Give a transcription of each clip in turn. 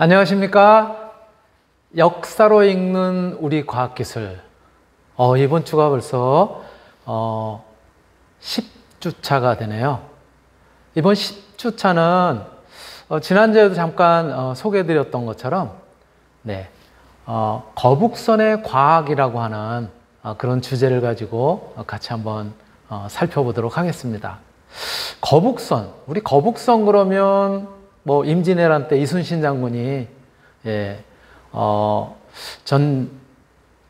안녕하십니까? 역사로 읽는 우리 과학기술. 이번 주가 벌써 10주차가 되네요. 이번 10주차는 지난주에도 잠깐 소개해드렸던 것처럼 거북선의 과학이라고 하는 그런 주제를 가지고 같이 한번 살펴보도록 하겠습니다. 거북선, 우리 거북선 그러면 뭐 임진왜란 때 이순신 장군이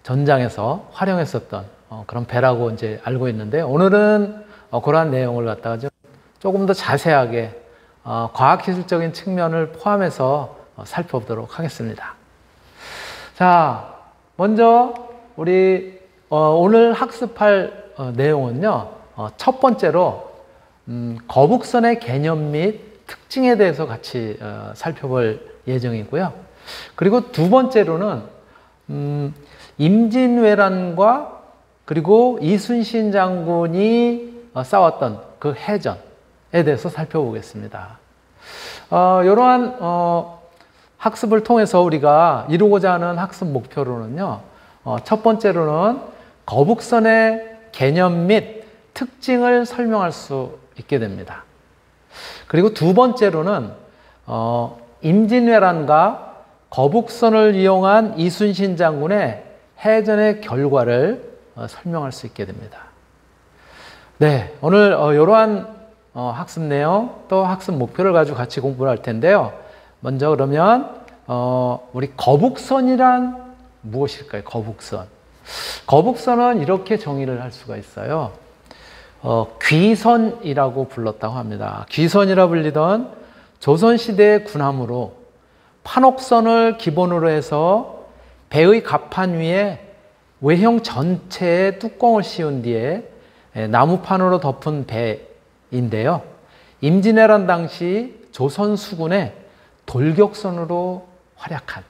전장에서 활용했었던 그런 배라고 이제 알고 있는데, 오늘은 그러한 내용을 갖다가 조금 더 자세하게 과학기술적인 측면을 포함해서 살펴보도록 하겠습니다. 자, 먼저 우리 오늘 학습할 내용은요, 첫 번째로 거북선의 개념 및 특징에 대해서 같이 살펴볼 예정이고요. 그리고 두 번째로는 임진왜란과 그리고 이순신 장군이 싸웠던 그 해전에 대해서 살펴보겠습니다. 이러한 학습을 통해서 우리가 이루고자 하는 학습 목표로는요, 첫 번째로는 거북선의 개념 및 특징을 설명할 수 있게 됩니다. 그리고 두 번째로는 임진왜란과 거북선을 이용한 이순신 장군의 해전의 결과를 설명할 수 있게 됩니다. 네, 오늘 이러한 학습 내용 또 학습 목표를 가지고 같이 공부를 할 텐데요. 먼저 그러면 우리 거북선이란 무엇일까요? 거북선. 거북선은 이렇게 정의를 할 수가 있어요. 귀선이라고 불렀다고 합니다. 귀선이라 불리던 조선시대의 군함으로 판옥선을 기본으로 해서 배의 갑판 위에 외형 전체에 뚜껑을 씌운 뒤에 나무판으로 덮은 배인데요. 임진왜란 당시 조선 수군의 돌격선으로 활약한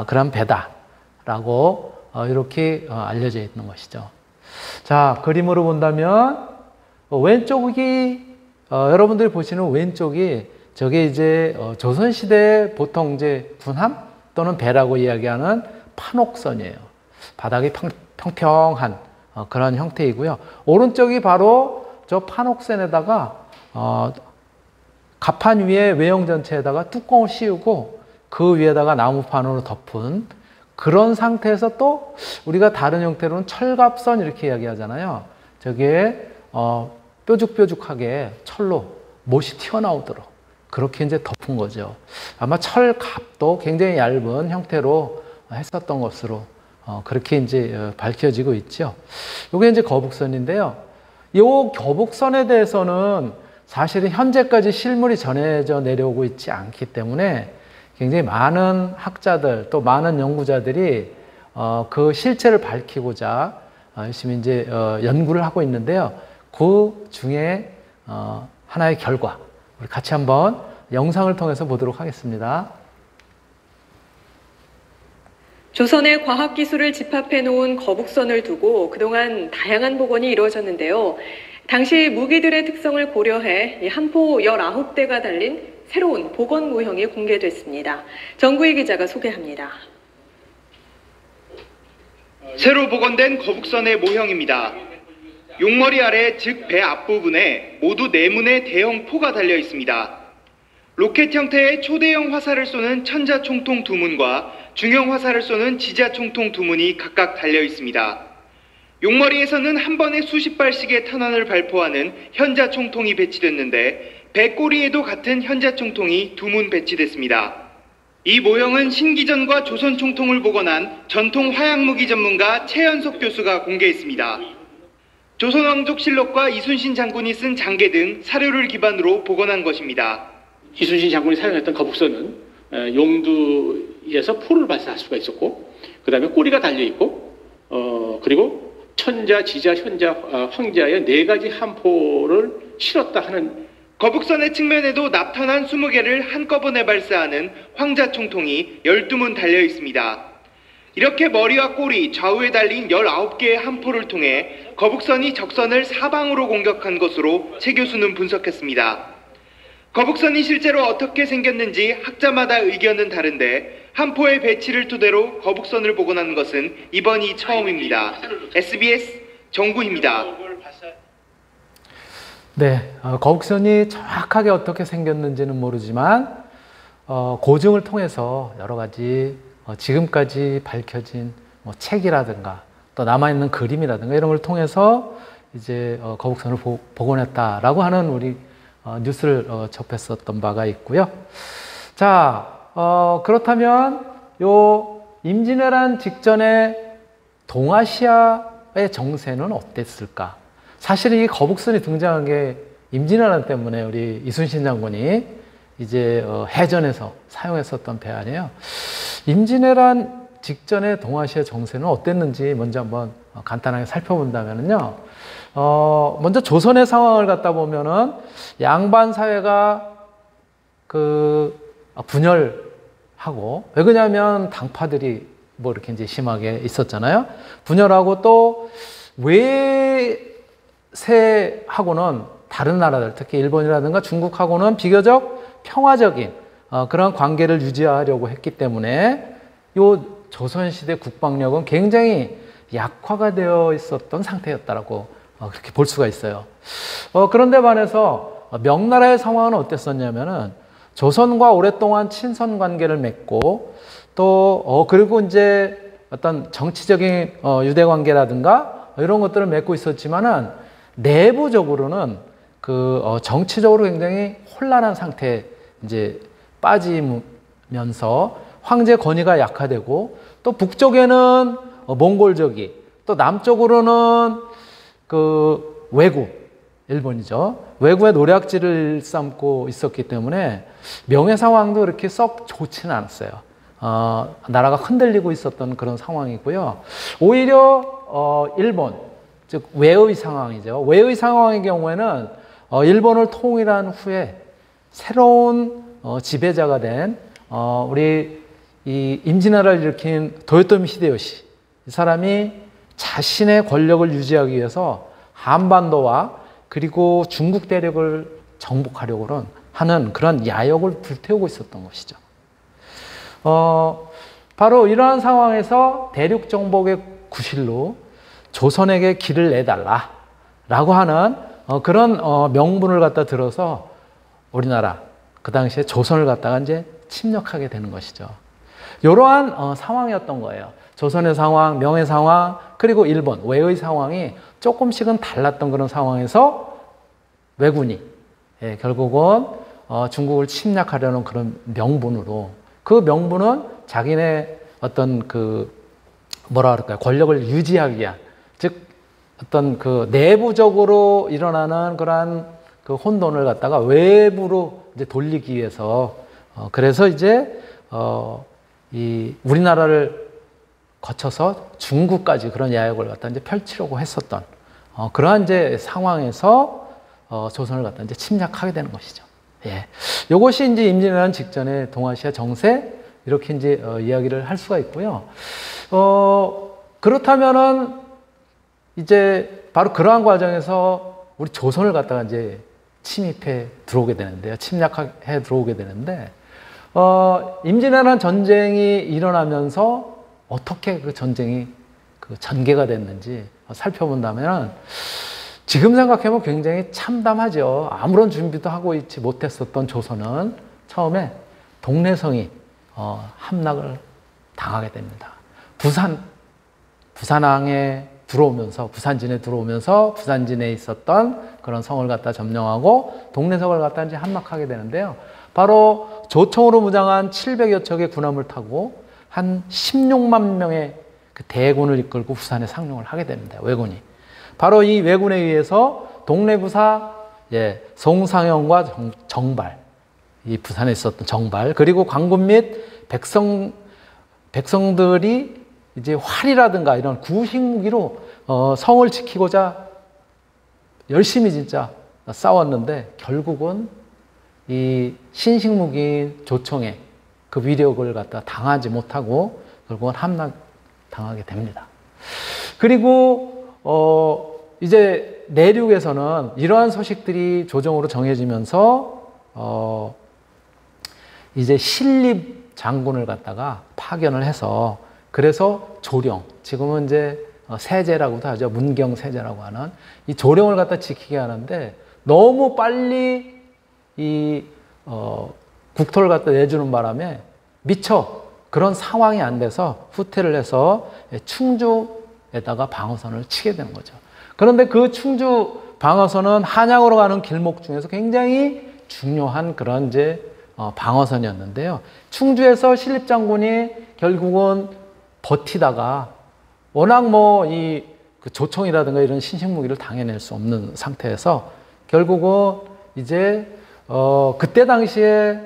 그런 배다라고 이렇게 알려져 있는 것이죠. 자, 그림으로 본다면 왼쪽이 여러분들이 보시는 왼쪽이 저게 이제 조선시대 보통 이제 군함 또는 배라고 이야기하는 판옥선이에요. 바닥이 평평한 그런 형태이고요. 오른쪽이 바로 저 판옥선에다가 갑판 위에 외형 전체에다가 뚜껑을 씌우고 그 위에다가 나무판으로 덮은 그런 상태에서 또 우리가 다른 형태로는 철갑선 이렇게 이야기하잖아요. 저게 뾰족뾰족하게 철로 못이 튀어나오도록 그렇게 이제 덮은 거죠. 아마 철갑도 굉장히 얇은 형태로 했었던 것으로 그렇게 이제 밝혀지고 있죠. 이게 이제 거북선인데요. 이 거북선에 대해서는 사실은 현재까지 실물이 전해져 내려오고 있지 않기 때문에 굉장히 많은 학자들 또 많은 연구자들이 그 실체를 밝히고자 열심히 이제 연구를 하고 있는데요. 그 중에 하나의 결과, 우리 같이 한번 영상을 통해서 보도록 하겠습니다. 조선의 과학기술을 집합해 놓은 거북선을 두고 그동안 다양한 복원이 이루어졌는데요. 당시 무기들의 특성을 고려해 함포 19대가 달린 새로운 복원 모형이 공개됐습니다. 정구희 기자가 소개합니다. 새로 복원된 거북선의 모형입니다. 용머리 아래 즉 배 앞부분에 모두 4문의 대형 포가 달려 있습니다. 로켓 형태의 초대형 화살을 쏘는 천자총통 2문과 중형 화살을 쏘는 지자총통 2문이 각각 달려 있습니다. 용머리에서는 한 번에 수십 발씩의 탄환을 발포하는 현자총통이 배치됐는데 배 꼬리에도 같은 현자총통이 2문 배치됐습니다. 이 모형은 신기전과 조선총통을 복원한 전통 화약무기 전문가 최연석 교수가 공개했습니다. 조선왕족실록과 이순신 장군이 쓴 장계 등 사료를 기반으로 복원한 것입니다. 이순신 장군이 사용했던 거북선은 용두에서 포를 발사할 수가 있었고, 그 다음에 꼬리가 달려있고, 그리고 천자, 지자, 현자, 황자의 4가지 함포를 실었다 하는. 거북선의 측면에도 납탄한 20개를 한꺼번에 발사하는 황자총통이 12문 달려 있습니다. 이렇게 머리와 꼬리, 좌우에 달린 19개의 함포를 통해 거북선이 적선을 사방으로 공격한 것으로 최 교수는 분석했습니다. 거북선이 실제로 어떻게 생겼는지 학자마다 의견은 다른데 한포의 배치를 토대로 거북선을 복원하는 것은 이번이 처음입니다. SBS 정구입니다. 네, 거북선이 정확하게 어떻게 생겼는지는 모르지만 고증을 통해서 여러 가지 지금까지 밝혀진 책이라든가 또 남아있는 그림이라든가 이런 걸 통해서 이제 거북선을 복원했다라고 하는 우리 뉴스를 접했었던 바가 있고요. 자, 그렇다면 요 임진왜란 직전에 동아시아의 정세는 어땠을까? 사실 이 거북선이 등장한 게 임진왜란 때문에 우리 이순신 장군이 이제 해전에서 사용했었던 배 아니에요. 임진왜란 직전에 동아시아 정세는 어땠는지 먼저 한번 간단하게 살펴본다면요. 먼저 조선의 상황을 갖다 보면은 양반 사회가 분열하고, 왜 그러냐면 당파들이 뭐 이렇게 이제 심하게 있었잖아요. 분열하고 또 외세하고는 다른 나라들, 특히 일본이라든가 중국하고는 비교적 평화적인 그런 관계를 유지하려고 했기 때문에 요 조선시대 국방력은 굉장히 약화가 되어 있었던 상태였다라고 그렇게 볼 수가 있어요. 그런데 반해서 명나라의 상황은 어땠었냐면은 조선과 오랫동안 친선 관계를 맺고 또 그리고 이제 어떤 정치적인 유대 관계라든가 이런 것들을 맺고 있었지만은 내부적으로는 정치적으로 굉장히 혼란한 상태에 이제 빠지면서 황제 권위가 약화되고 또 북쪽에는 몽골족이 또 남쪽으로는 왜구, 일본이죠. 왜구의 노략질을 일삼고 있었기 때문에 명예 상황도 그렇게 썩 좋지는 않았어요. 나라가 흔들리고 있었던 그런 상황이고요. 오히려 일본, 즉 외의 상황이죠. 외의 상황의 경우에는 일본을 통일한 후에 새로운 지배자가 된 우리 이 임진왜란을 일으킨 도요토미 히데요시, 이 사람이 자신의 권력을 유지하기 위해서 한반도와 그리고 중국 대륙을 정복하려고 하는 그런 야욕을 불태우고 있었던 것이죠. 바로 이러한 상황에서 대륙 정복의 구실로 조선에게 길을 내달라라고 하는 그런 명분을 갖다 들어서 우리나라, 그 당시에 조선을 갖다가 이제 침략하게 되는 것이죠. 이러한 상황이었던 거예요. 조선의 상황, 명의 상황, 그리고 일본, 외의 상황이 조금씩은 달랐던 그런 상황에서 왜군이 결국은 중국을 침략하려는 그런 명분으로, 그 명분은 자기네 어떤 권력을 유지하기 위한, 즉 어떤 내부적으로 일어나는 그러한 혼돈을 갖다가 외부로 이제 돌리기 위해서, 그래서 이제 이 우리나라를 거쳐서 중국까지 그런 야욕을 갖다 이제 펼치려고 했었던 그러한 이제 상황에서 조선을 갖다 이제 침략하게 되는 것이죠. 예, 이것이 이제 임진왜란 직전의 동아시아 정세, 이렇게 이제 이야기를 할 수가 있고요. 그렇다면은 이제 바로 그러한 과정에서 우리 조선을 갖다가 이제 침입해 들어오게 되는데요. 침략해 들어오게 되는데, 임진왜란 전쟁이 일어나면서 어떻게 그 전쟁이 전개가 됐는지 살펴본다면, 지금 생각해보면 굉장히 참담하죠. 아무런 준비도 하고 있지 못했었던 조선은 처음에 동래성이 함락을 당하게 됩니다. 부산항에 들어오면서, 부산진에 들어오면서 부산진에 있었던 그런 성을 갖다 점령하고 동래성을 갖다 이제 함락하게 되는데요. 바로 조총으로 무장한 700여 척의 군함을 타고 한 16만 명의 그 대군을 이끌고 부산에 상륙을 하게 됩니다. 왜군이. 바로 이 왜군에 의해서 동래부사 송상현과 정발, 이 부산에 있었던 정발, 그리고 관군 및 백성들이 이제 활이라든가 이런 구식 무기로 성을 지키고자 열심히 진짜 싸웠는데, 결국은 이 신식 무기인 조총의 그 위력을 갖다 당하지 못하고 결국은 함락당하게 됩니다. 그리고 이제 내륙에서는 이러한 소식들이 조정으로 정해지면서 이제 신립 장군을 갖다가 파견을 해서 그래서 조령, 지금은 이제 세제라고도 하죠. 문경 세제라고 하는 이 조령을 갖다 지키게 하는데 너무 빨리 이 국토를 갖다 내주는 바람에 미처 그런 상황이 안 돼서 후퇴를 해서 충주에다가 방어선을 치게 되는 거죠. 그런데 그 충주 방어선은 한양으로 가는 길목 중에서 굉장히 중요한 그런 이제 방어선이었는데요. 충주에서 신립장군이 결국은 버티다가 워낙 뭐 이 조총이라든가 이런 신식 무기를 당해낼 수 없는 상태에서 결국은 이제 그때 당시에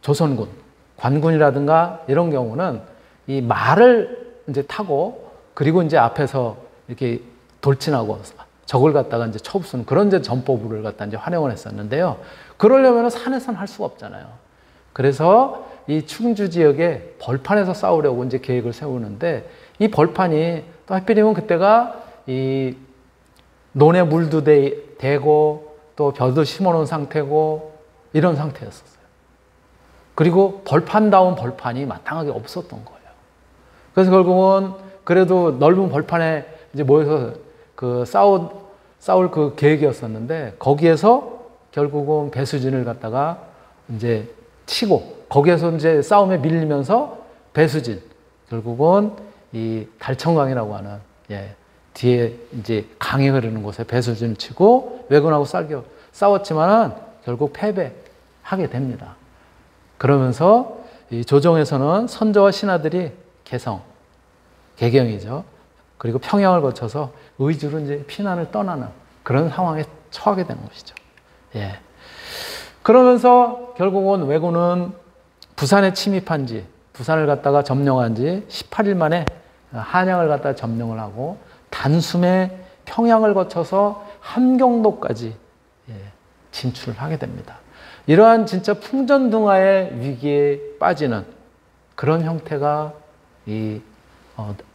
조선군, 관군이라든가 이런 경우는 이 말을 이제 타고 그리고 이제 앞에서 이렇게 돌진하고 적을 갖다가 이제 쳐부수는 그런 이제 전법을 갖다 이제 활용을 했었는데요. 그러려면 산에서는 할 수가 없잖아요. 그래서 이 충주 지역에 벌판에서 싸우려고 이제 계획을 세우는데 이 벌판이 또 하필이면 그때가 이 논에 물도 대고 또 벼도 심어놓은 상태고 이런 상태였었어요. 그리고 벌판다운 벌판이 마땅하게 없었던 거예요. 그래서 결국은 그래도 넓은 벌판에 이제 모여서 그 싸울 그 계획이었었는데 거기에서 결국은 배수진을 갖다가 이제 치고 거기에서 이제 싸움에 밀리면서 배수진 결국은 이 달천강이라고 하는 뒤에 이제 강이 흐르는 곳에 배수진을 치고 왜군하고 싸웠지만은 결국 패배하게 됩니다. 그러면서 이 조정에서는 선조와 신하들이 개경이죠. 그리고 평양을 거쳐서 의주로 이제 피난을 떠나는 그런 상황에 처하게 되는 것이죠. 그러면서 결국은 왜군은 부산에 침입한 지, 부산을 갖다가 점령한 지 18일 만에 한양을 갖다가 점령을 하고 단숨에 평양을 거쳐서 함경도까지 진출을 하게 됩니다. 이러한 진짜 풍전등화의 위기에 빠지는 그런 형태가 이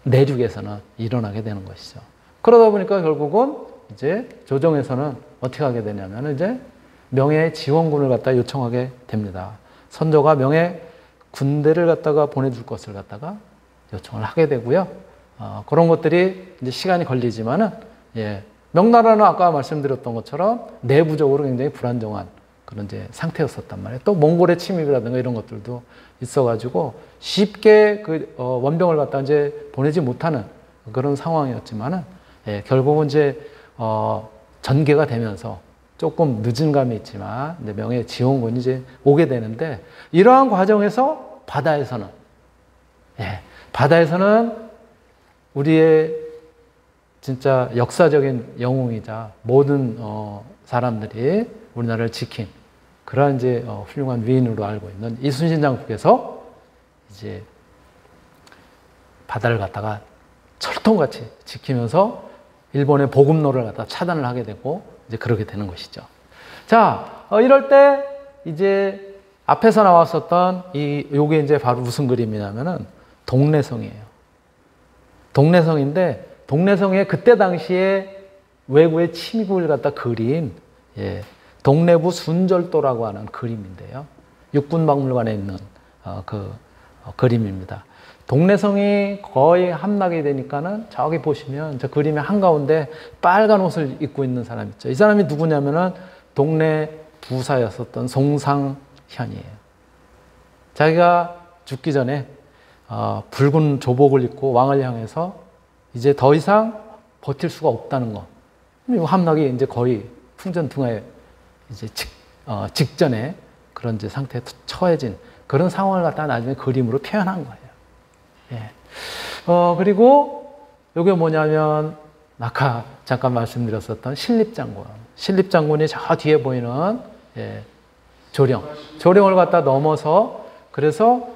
내륙에서는 일어나게 되는 것이죠. 그러다 보니까 결국은 이제 조정에서는 어떻게 하게 되냐면 이제 명예 지원군을 갖다 요청하게 됩니다. 선조가 명예 군대를 갖다가 보내줄 것을 갖다가 요청을 하게 되고요. 그런 것들이 이제 시간이 걸리지만은 명나라는 아까 말씀드렸던 것처럼 내부적으로 굉장히 불안정한 그런 이제 상태였었단 말이에요. 또 몽골의 침입이라든가 이런 것들도 있어가지고 쉽게 그 원병을 갖다 이제 보내지 못하는 그런 상황이었지만은 결국은 이제 전개가 되면서 조금 늦은 감이 있지만 이제 명예 지원군이 이제 오게 되는데 이러한 과정에서 바다에서는 우리의 진짜 역사적인 영웅이자 모든 사람들이 우리나라를 지킨 그러한 이제 훌륭한 위인으로 알고 있는 이순신 장군께서 이제 바다를 갖다가 철통같이 지키면서 일본의 보급로를 갖다 차단을 하게 되고 이제 그렇게 되는 것이죠. 자, 이럴 때 이제 앞에서 나왔었던 요게 이제 바로 무슨 그림이냐면은 동래성이에요. 동래성인데 동래성에 그때 당시에 외구의 침입을 갖다 그린 동래부 순절도라고 하는 그림인데요. 육군박물관에 있는 그림입니다. 동래성이 거의 함락이 되니까는 저기 보시면 저 그림의 한가운데 빨간 옷을 입고 있는 사람 있죠. 이 사람이 누구냐면은 동래 부사였었던 송상현이에요. 자기가 죽기 전에 붉은 조복을 입고 왕을 향해서 이제 더 이상 버틸 수가 없다는 거. 함락이 이제 거의 풍전등화에 이제 직전에 그런 이제 상태에 처해진 그런 상황을 갖다 나중에 그림으로 표현한 거예요. 그리고 이게 뭐냐면 아까 잠깐 말씀드렸었던 신립장군. 신립장군이 저 뒤에 보이는 조령을 갖다 넘어서 그래서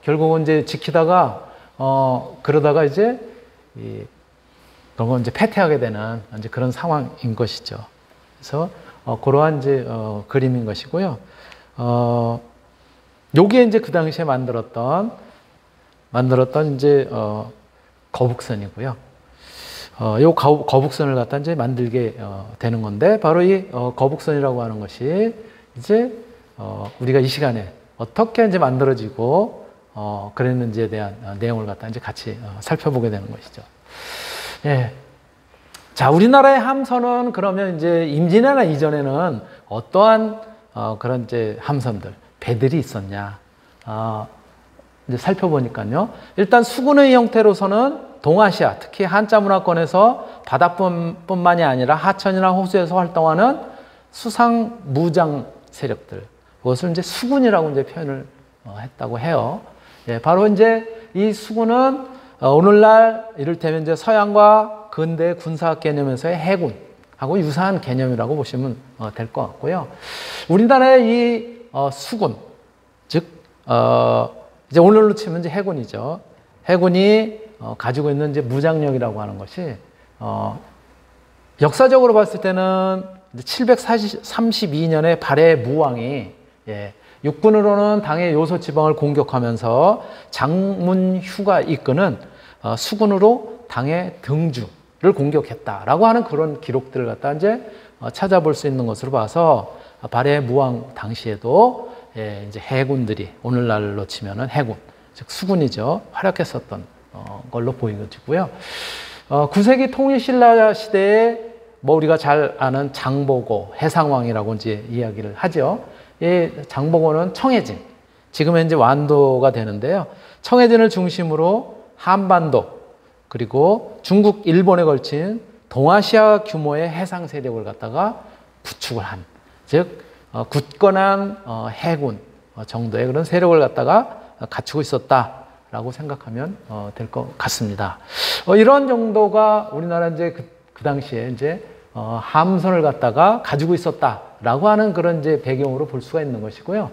결국은 이제 지키다가 그러다가 이제 그런 건 이제 패퇴하게 되는 이제 그런 상황인 것이죠. 그래서 그러한 이제 그림인 것이고요. 요게 이제 그 당시에 만들었던 이제 거북선이고요. 요 거북선을 갖다 이제 만들게 되는 건데 바로 이 거북선이라고 하는 것이 이제 우리가 이 시간에 어떻게 이제 만들어지고 그랬는지에 대한 내용을 갖다 이제 같이 살펴보게 되는 것이죠. 예. 자, 우리나라의 함선은 그러면 이제 임진왜란 이전에는 어떠한 그런 이제 함선들, 배들이 있었냐? 이제 살펴보니까요. 일단 수군의 형태로서는 동아시아, 특히 한자 문화권에서 바다뿐만이 아니라 하천이나 호수에서 활동하는 수상 무장 세력들, 그것을 이제 수군이라고 이제 표현을 했다고 해요. 예, 바로 이제 이 수군은 오늘날 이를테면 이제 서양과 근대 군사 개념에서의 해군하고 유사한 개념이라고 보시면 될 것 같고요. 우리나라의 이 수군, 즉 이제 오늘로 치면 이제 해군이죠. 해군이 가지고 있는 이제 무장력이라고 하는 것이 역사적으로 봤을 때는 732년에 발해 무왕이 육군으로는 당의 요소 지방을 공격하면서 장문휴가 이끄는 수군으로 당의 등주를 공격했다라고 하는 그런 기록들을 갖다 이제 찾아볼 수 있는 것으로 봐서 발해 무왕 당시에도 이제 해군들이 오늘날로 치면은 해군, 즉 수군이죠. 활약했었던 걸로 보이고요. 9세기 통일신라 시대에 뭐 우리가 잘 아는 장보고 해상왕이라고 이제 이야기를 하죠. 이 장보고는 청해진, 지금 현재 완도가 되는데요. 청해진을 중심으로 한반도 그리고 중국, 일본에 걸친 동아시아 규모의 해상 세력을 갖다가 구축을 한, 즉 굳건한 해군 정도의 그런 세력을 갖다가 갖추고 있었다라고 생각하면 될 것 같습니다. 이런 정도가 우리나라 이제 그 당시에 이제 함선을 갖다가 가지고 있었다라고 하는 그런 이제 배경으로 볼 수가 있는 것이고요.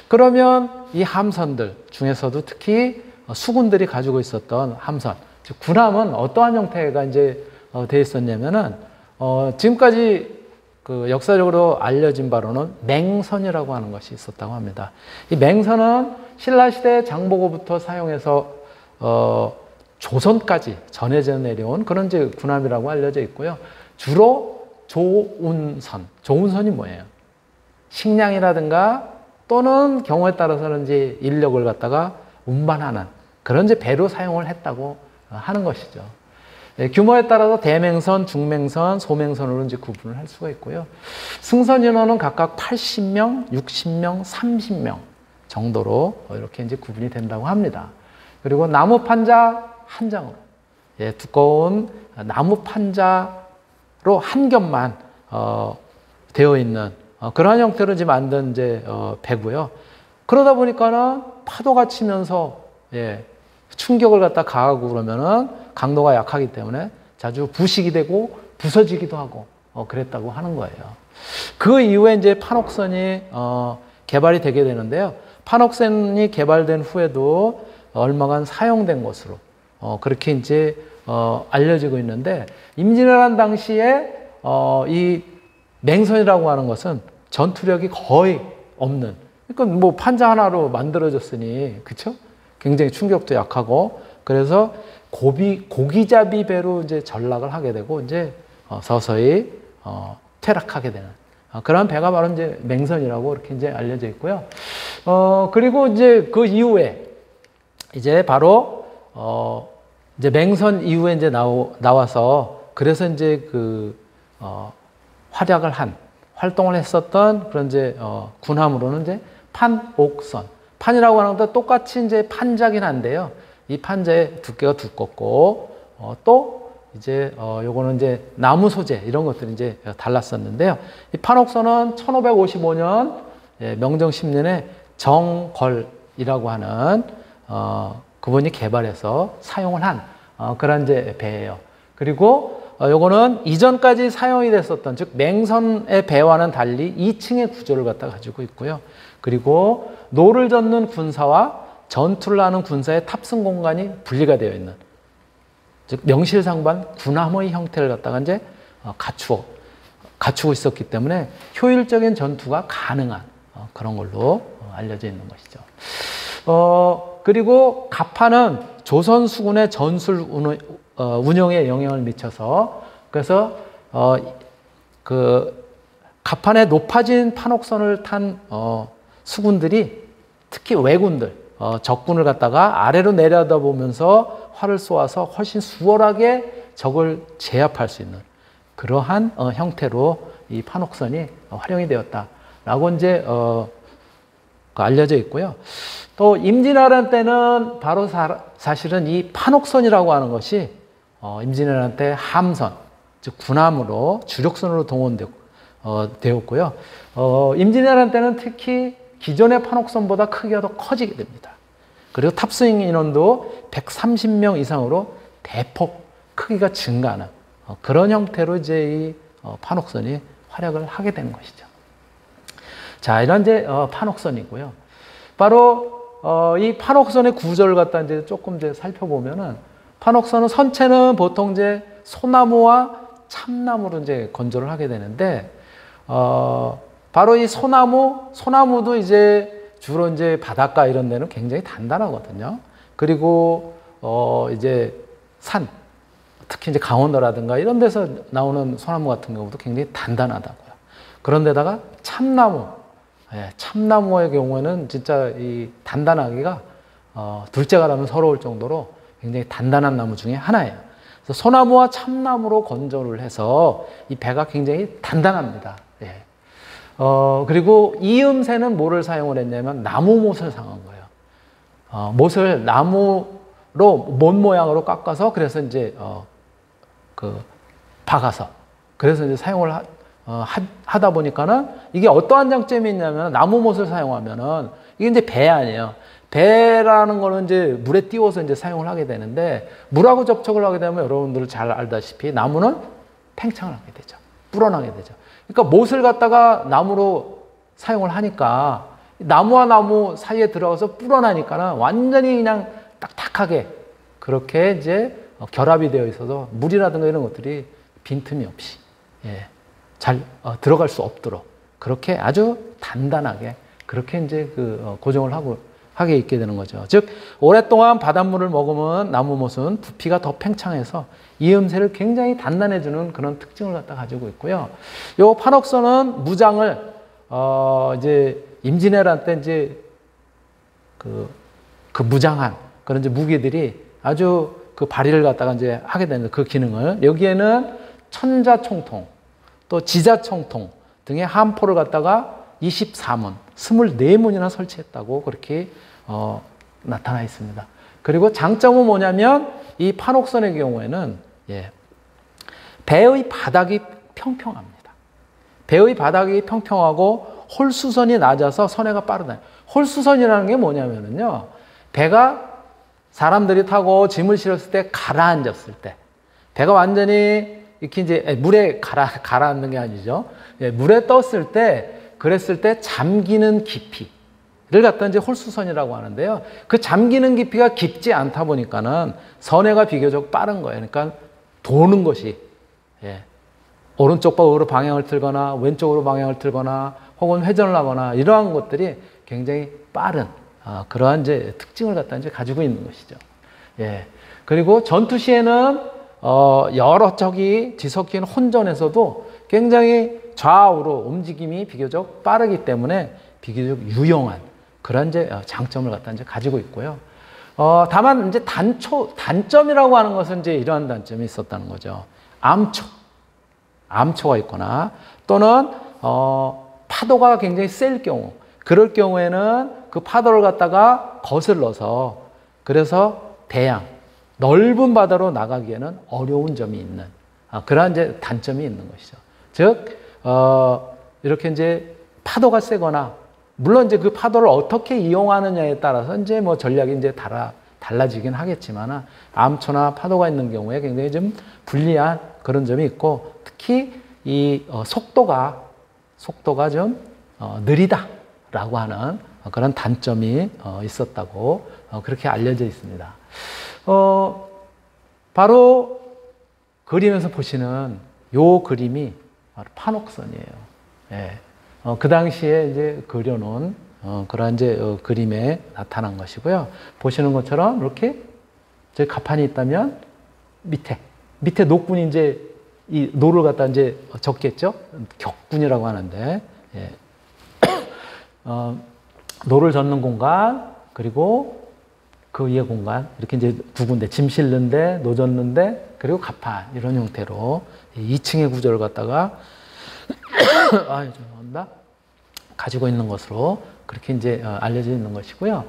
그러면 이 함선들 중에서도 특히 수군들이 가지고 있었던 함선, 즉 군함은 어떠한 형태가 이제 되어 있었냐면은 지금까지 그 역사적으로 알려진 바로는 맹선이라고 하는 것이 있었다고 합니다. 이 맹선은 신라시대 장보고부터 사용해서 조선까지 전해져 내려온 그런 이제 군함이라고 알려져 있고요. 주로 조운선, 조운선이 뭐예요? 식량이라든가 또는 경우에 따라서는 이제 인력을 갖다가 운반하는 그런 이제 배로 사용을 했다고 하는 것이죠. 규모에 따라서 대맹선, 중맹선, 소맹선으로 이제 구분을 할 수가 있고요. 승선 인원은 각각 80명, 60명, 30명 정도로 이렇게 이제 구분이 된다고 합니다. 그리고 나무 판자 한 장으로, 두꺼운 나무 판자로 한 겹만 되어 있는 그러한 형태로 이제 만든 이제 배고요. 그러다 보니까는 파도가 치면서 충격을 갖다 가하고 그러면은 강도가 약하기 때문에 자주 부식이 되고 부서지기도 하고 그랬다고 하는 거예요. 그 이후에 이제 판옥선이 개발이 되게 되는데요. 판옥선이 개발된 후에도 얼마간 사용된 것으로 그렇게 이제 알려지고 있는데, 임진왜란 당시에 이 맹선이라고 하는 것은 전투력이 거의 없는, 그러니까 뭐 판자 하나로 만들어졌으니 그렇죠? 굉장히 충격도 약하고, 그래서 고기잡이 배로 이제 전락을 하게 되고 이제 서서히 퇴락하게 되는 그런 배가 바로 이제 맹선이라고 이렇게 이제 알려져 있고요. 그리고 이제 그 이후에 이제 바로 이제 맹선 이후에 이제 나와서 그래서 이제 그 활동을 했었던 그런 이제 군함으로는 이제 판옥선, 판이라고 하는 것도 똑같이 이제 판자긴 한데요. 이 판자의 두께가 두껍고 또 이제 요거는 이제 나무 소재 이런 것들이 이제 달랐었는데요. 이 판옥선은 1555년 명정 10년에 정걸이라고 하는 그분이 개발해서 사용을 한 그런 이제 배예요. 그리고 요거는 이전까지 사용이 됐었던, 즉 맹선의 배와는 달리 2층의 구조를 갖다 가지고 있고요. 그리고 노를 젓는 군사와 전투를 하는 군사의 탑승 공간이 분리가 되어 있는, 즉 명실상부한 군함의 형태를 갖다가 이제 갖추고 있었기 때문에 효율적인 전투가 가능한 그런 걸로 알려져 있는 것이죠. 그리고 갑판은 조선 수군의 전술 운영에 영향을 미쳐서, 그래서 그 갑판에 높아진 판옥선을 탄 수군들이 특히 왜군들, 적군을 갖다가 아래로 내려다보면서 활을 쏘아서 훨씬 수월하게 적을 제압할 수 있는 그러한 형태로 이 판옥선이 활용이 되었다라고 이제 알려져 있고요. 또 임진왜란 때는 바로 사실은 이 판옥선이라고 하는 것이 임진왜란 때 함선, 즉 군함으로 주력선으로 동원되었고요. 임진왜란 때는 특히 기존의 판옥선보다 크기가 더 커지게 됩니다. 그리고 탑승 인원도 130명 이상으로 대폭 크기가 증가하는 그런 형태로 이제 이 판옥선이 활약을 하게 되는 것이죠. 자, 이런 이제 판옥선이고요. 바로 이 판옥선의 구조를 갖다 이제 조금 이제 살펴보면은 판옥선은 선체는 보통 이제 소나무와 참나무로 이제 건조를 하게 되는데 바로 이 소나무도 이제 주로 이제 바닷가 이런 데는 굉장히 단단하거든요. 그리고 이제 산, 특히 이제 강원도라든가 이런 데서 나오는 소나무 같은 경우도 굉장히 단단하다고요. 그런데다가 참나무의 경우에는 진짜 이 단단하기가 둘째가 라면 서러울 정도로 굉장히 단단한 나무 중에 하나예요. 그래서 소나무와 참나무로 건조를 해서 이 배가 굉장히 단단합니다. 예. 그리고 이음새는 뭐를 사용을 했냐면 나무못을 사용한 거예요. 못을 나무로 못 모양으로 깎아서 그래서 이제 박아서 그래서 이제 사용을 하다 보니까는 이게 어떠한 장점이 있냐면 나무못을 사용하면은 이게 이제 배 아니에요. 배라는 거는 이제 물에 띄워서 이제 사용을 하게 되는데 물하고 접촉을 하게 되면 여러분들 잘 알다시피 나무는 팽창을 하게 되죠. 불어나게 되죠. 그러니까 못을 갖다가 나무로 사용을 하니까 나무와 나무 사이에 들어가서 불어나니까는 완전히 그냥 딱딱하게 그렇게 이제 결합이 되어 있어서 물이라든가 이런 것들이 빈틈이 없이 잘 들어갈 수 없도록 그렇게 아주 단단하게 그렇게 이제 고정을 하게 있게 되는 거죠. 즉 오랫동안 바닷물을 머금은 나무못은 부피가 더 팽창해서 이음새를 굉장히 단단해주는 그런 특징을 갖다 가지고 있고요. 요 판옥선은 무장을 이제 임진왜란 때 이제 그 무장한 그런 이제 무기들이 아주 그 발휘를 갖다가 이제 하게 되는 그 기능을 여기에는 천자총통 또 지자총통 등의 함포를 갖다가 24문, 24문이나 설치했다고 그렇게 나타나 있습니다. 그리고 장점은 뭐냐면 이 판옥선의 경우에는 배의 바닥이 평평합니다. 배의 바닥이 평평하고 홀수선이 낮아서 선회가 빠르다. 홀수선이라는 게 뭐냐면요. 배가 사람들이 타고 짐을 실었을 때 가라앉았을 때 배가 완전히 이렇게 이제 물에 가라앉는 게 아니죠. 물에 떴을 때 그랬을 때 잠기는 깊이를 갖다 이제 홀수선이라고 하는데요. 그 잠기는 깊이가 깊지 않다 보니까는 선회가 비교적 빠른 거예요. 그러니까 도는 것이 오른쪽 방으로 방향을 틀거나 왼쪽으로 방향을 틀거나 혹은 회전을 하거나 이러한 것들이 굉장히 빠른 그러한 이제 특징을 갖다 이제 가지고 있는 것이죠. 그리고 전투 시에는 여러 척이 뒤섞인 혼전에서도 굉장히 좌우로 움직임이 비교적 빠르기 때문에 비교적 유용한 그런 이제 장점을 갖다 이제 가지고 있고요. 다만 이제 단점이라고 하는 것은 이제 이러한 단점이 있었다는 거죠. 암초가 있거나 또는 파도가 굉장히 셀 경우, 그럴 경우에는 그 파도를 갖다가 거슬러서 그래서 넓은 바다로 나가기에는 어려운 점이 있는 그러한 이제 단점이 있는 것이죠. 즉 이렇게 이제 파도가 세거나 물론 이제 그 파도를 어떻게 이용하느냐에 따라서 이제 뭐 전략이 이제 달라지긴 하겠지만 암초나 파도가 있는 경우에 굉장히 좀 불리한 그런 점이 있고 특히 이 속도가 좀 느리다라고 하는 그런 단점이 있었다고 그렇게 알려져 있습니다. 바로 그림에서 보시는 요 그림이 바로 판옥선이에요. 그 당시에 이제 그려놓은 그런 이제 그림에 나타난 것이고요. 보시는 것처럼 이렇게 저기 갑판이 있다면 밑에 녹군이 이제 이 노를 갖다 이제 적겠죠. 격군이라고 하는데, 예. 노를 젓는 공간, 그리고 그 위에 공간, 이렇게 이제 두 군데, 짐 실는데, 노 젓는데, 그리고 갑판, 이런 형태로 2층의 구조를 갖다가, 가지고 있는 것으로 그렇게 이제 알려져 있는 것이고요.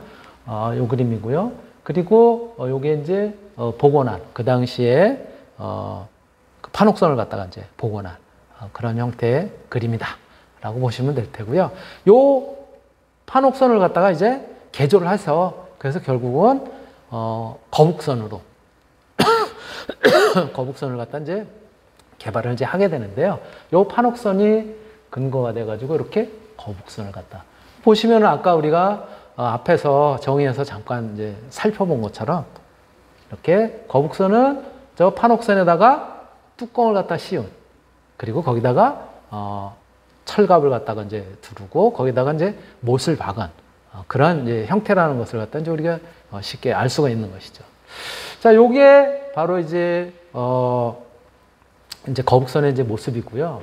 요 그림이고요. 그리고 요게 이제 복원한, 그 당시에 그 판옥선을 갖다가 이제 복원한 그런 형태의 그림이다 라고 보시면 될 테고요. 요 판옥선을 갖다가 이제 개조를 해서, 그래서 결국은 거북선으로 거북선을 갖다 이제 개발을 이제 하게 되는데요. 요 판옥선이 근거가 돼가지고 이렇게 거북선을 갖다 보시면은 아까 우리가 앞에서 정의해서 잠깐 이제 살펴본 것처럼 이렇게 거북선은 저 판옥선에다가 뚜껑을 갖다 씌운, 그리고 거기다가 철갑을 갖다가 이제 두르고 거기다가 이제 못을 박은 그런 이제 형태라는 것을 갖다 이제 우리가 쉽게 알 수가 있는 것이죠. 자, 요게 바로 이제 이제 거북선의 이제 모습이고요.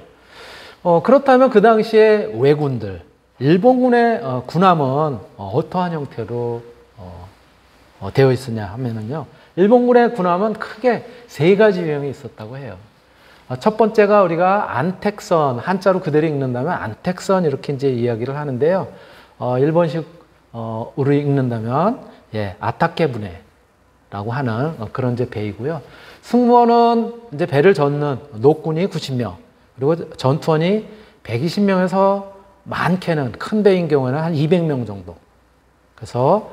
그렇다면 그 당시에 왜군들, 일본군의 군함은 어떠한 형태로 되어 있었냐 하면은요. 일본군의 군함은 크게 세 가지 유형이 있었다고 해요. 첫 번째가 우리가 안택선, 한자로 그대로 읽는다면 안택선 이렇게 이제 이야기를 하는데요. 일본식으로 읽는다면 예, 아타케부네라고 하는 그런 이제 배이고요. 승무원은 이제 배를 젓는 노군이 90명, 그리고 전투원이 120명에서 많게는 큰 배인 경우에는 한 200명 정도. 그래서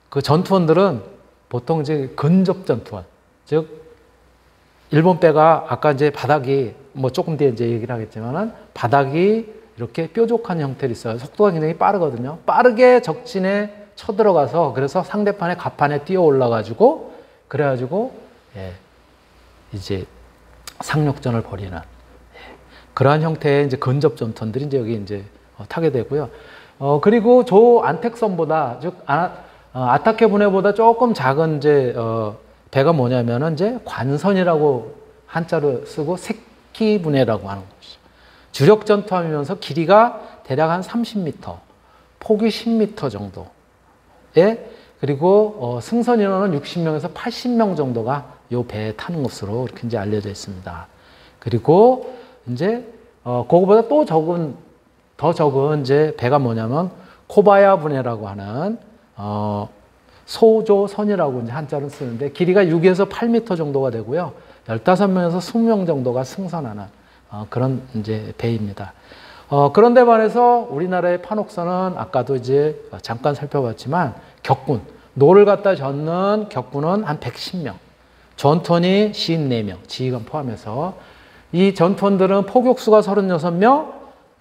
그 전투원들은 보통 이제 근접 전투원, 즉 일본 배가 아까 이제 바닥이 뭐 조금 뒤에 이제 얘기를 하겠지만은 바닥이 이렇게 뾰족한 형태로 있어요. 속도가 굉장히 빠르거든요. 빠르게 적진에 쳐들어가서 그래서 상대편의 갑판에 뛰어 올라가지고 그래가지고 예, 이제 상륙전을 벌이는 그러한 형태의 이제 근접 전투들이 이제 여기 이제 타게 되고요. 그리고 조 안택선보다 즉 아타케부네보다 조금 작은 이제 배가 뭐냐면은 이제 관선이라고 한자로 쓰고 새끼부네라고 하는 것이죠. 주력 전투함이면서 길이가 대략 한 30m, 폭이 10m 정도에, 그리고 승선 인원은 60명에서 80명 정도가 이 배에 타는 것으로 이렇게 이제 알려져 있습니다. 그리고 이제 그거보다 또 더 적은 이제 배가 뭐냐면 코바야 부네라고 하는 소조선이라고 이제 한자로 쓰는데 길이가 6에서 8m 정도가 되고요. 15명에서 20명 정도가 승선하는 그런 이제 배입니다. 그런데 반해서 우리나라의 판옥선은 아까도 이제 잠깐 살펴봤지만 격군, 노를 갖다 젓는 격군은 한 110명, 전투원이 54명, 지휘관 포함해서 이 전투원들은 포격수가 36명,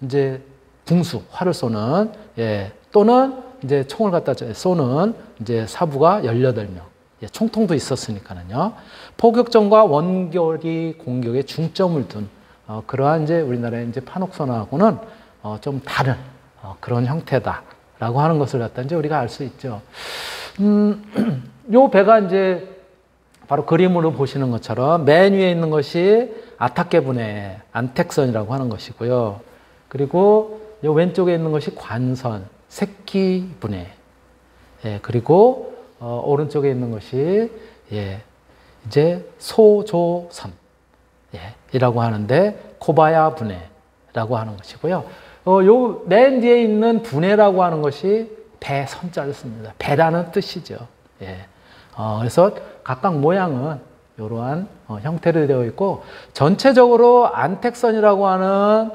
이제 궁수, 활을 쏘는, 예, 또는 이제 총을 갖다 쏘는 이제 사부가 18명. 예, 총통도 있었으니까는요. 포격전과 원거리 공격에 중점을 둔 그러한 이제 우리나라의 이제 판옥선하고는 좀 다른 그런 형태다라고 하는 것을 갖다 이제 우리가 알 수 있죠. 요 배가 이제 바로 그림으로 보시는 것처럼 맨 위에 있는 것이 아타케부네, 안택선이라고 하는 것이고요. 그리고 요 왼쪽에 있는 것이 관선, 새끼부네. 예, 그리고 오른쪽에 있는 것이 예, 이제 소조선 예, 이라고 하는데 코바야 부네라고 하는 것이고요. 요 맨 뒤에 있는 부네라고 하는 것이 배 선자를 씁니다. 배라는 뜻이죠. 예. 그래서 각각 모양은 이러한 형태로 되어 있고 전체적으로 안택선이라고 하는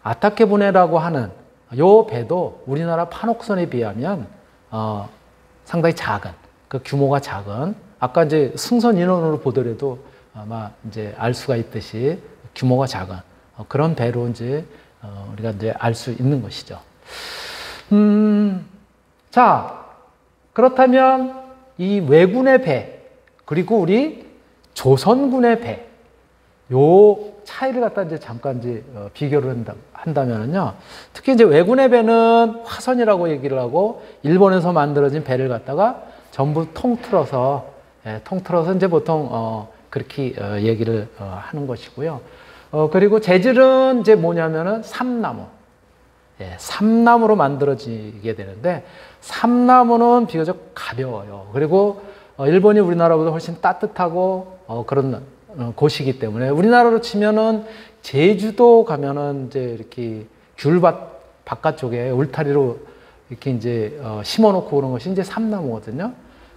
아타케부네라고 하는 요 배도 우리나라 판옥선에 비하면 상당히 작은, 그 규모가 작은, 아까 이제 승선 인원으로 보더라도 아마 이제 알 수가 있듯이 규모가 작은 그런 배로 이제 우리가 이제 알 수 있는 것이죠. 자, 그렇다면 이 왜군의 배 그리고 우리 조선군의 배, 요 차이를 갖다 이제 잠깐 이제 비교를 한다면은요. 특히 이제 왜군의 배는 화선이라고 얘기를 하고 일본에서 만들어진 배를 갖다가 전부 통틀어서 이제 보통 그렇게 얘기를 하는 것이고요. 그리고 재질은 이제 뭐냐면은 삼나무. 예, 삼나무로 만들어지게 되는데 삼나무는 비교적 가벼워요. 그리고 일본이 우리나라보다 훨씬 따뜻하고 그런 곳이기 때문에 우리나라로 치면은 제주도 가면은 이제 이렇게 귤밭 바깥쪽에 울타리로 이렇게 이제 심어놓고 그런 것이 이제 삼나무거든요.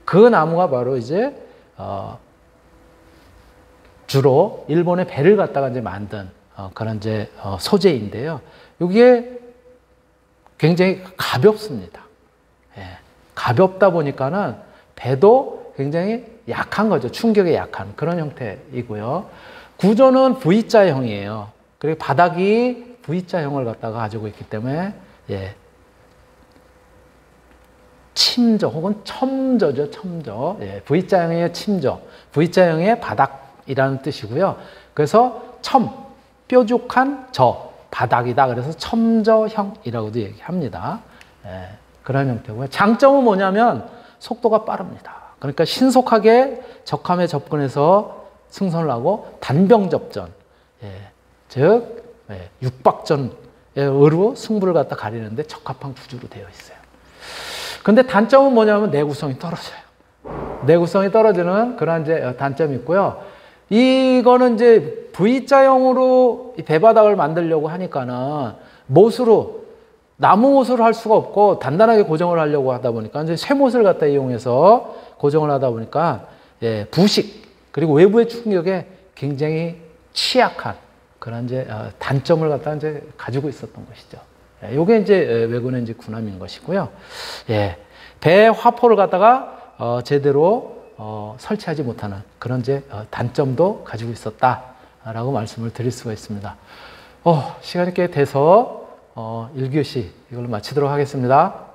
그 나무가 바로 이제 주로 일본의 배를 갖다가 이제 만든 그런 이제 소재인데요. 이게 굉장히 가볍습니다. 예, 가볍다 보니까는 배도 굉장히 약한 거죠. 충격에 약한 그런 형태이고요. 구조는 V자형이에요. 그리고 바닥이 V자형을 갖다가 가지고 있기 때문에 예, 침저 혹은 첨저죠. 첨저. 예, V자형의 침저. V자형의 바닥이라는 뜻이고요. 그래서 뾰족한 저, 바닥이다. 그래서 첨저형이라고도 얘기합니다. 예, 그런 형태고요. 장점은 뭐냐면 속도가 빠릅니다. 그러니까 신속하게 적함에 접근해서 승선을 하고 단병접전, 예, 즉 육박전으로 승부를 갖다 가리는데 적합한 구조로 되어 있어요. 근데 단점은 뭐냐면 내구성이 떨어져요. 내구성이 떨어지는 그런 이제 단점이 있고요. 이거는 이제 V자형으로 배바닥을 만들려고 하니까는 못으로 나무 못으로 할 수가 없고 단단하게 고정을 하려고 하다 보니까 이제 쇠못을 갖다 이용해서 고정을 하다 보니까 예, 부식 그리고 외부의 충격에 굉장히 취약한 그런 이제 단점을 갖다 이제 가지고 있었던 것이죠. 예, 요게 이제 외군의 이제 군함인 것이고요. 예, 배 화포를 갖다가 제대로 설치하지 못하는 그런 이제 단점도 가지고 있었다라고 말씀을 드릴 수가 있습니다. 시간이 꽤 돼서 1교시 이걸로 마치도록 하겠습니다.